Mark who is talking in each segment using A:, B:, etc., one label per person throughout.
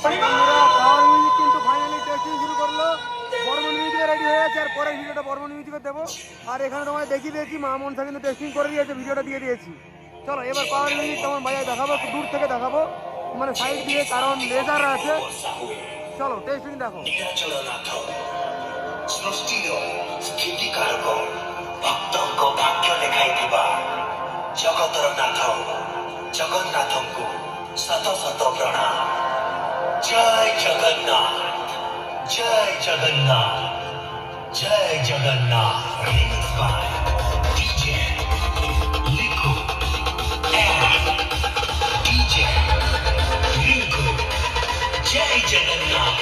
A: Power music কিন্তু finally testing শুরু করলো। বর্মন মিউজিকে রেডি হয়ে আছে, আর পরের ভিডিওটা বর্মন মিউজিকে দেবো। আর এখানে তোমায় দেখিয়ে দিয়েছি মা মনসা কিন্তু টেস্টিং করে দিয়েছে, ভিডিওটা দিয়ে দিয়েছি। চলো এবার পাওয়ার মিউজিক তোমার ভাইয়া দেখাবো, একটু দূর থেকে দেখাবো, মানে সাইড দিয়ে, কারণ লেজার আছে। চলো টেস্টিং দেখো।
B: ଜଗତର ନାଥ ଜଗନ୍ନାଥଙ୍କୁ ଶତ ଶତ ପ୍ରଣାମ। ଜୟ ଜଗନ୍ନାଥ, ଜୟ ଜଗନ୍ନାଥ, ଜୟ ଜଗନ୍ନାଥ। ରିମିକ୍ସ ବାଇ DJ ଲିକୁ DJ ଲିକୁ। ଜୟ ଜଗନ୍ନାଥ।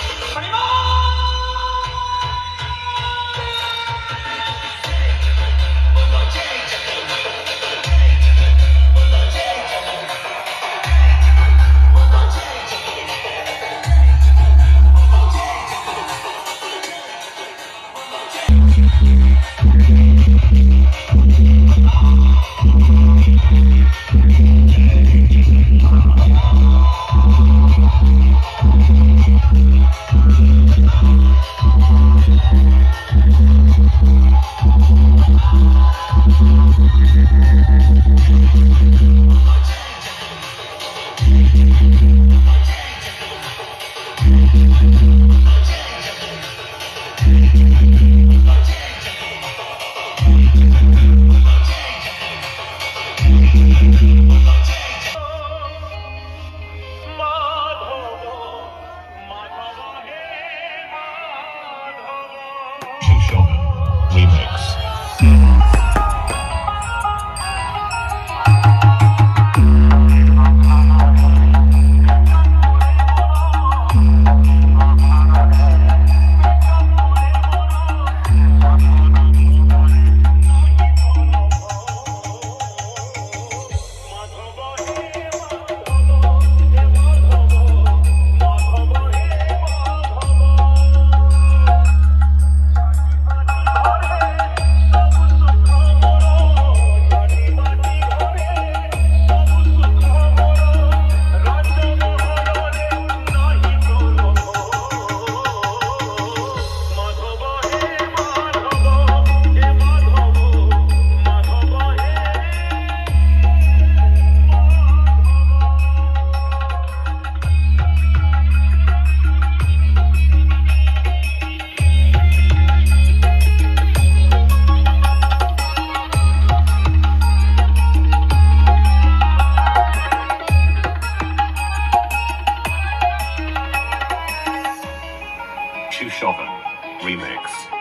C: Shogun Remix.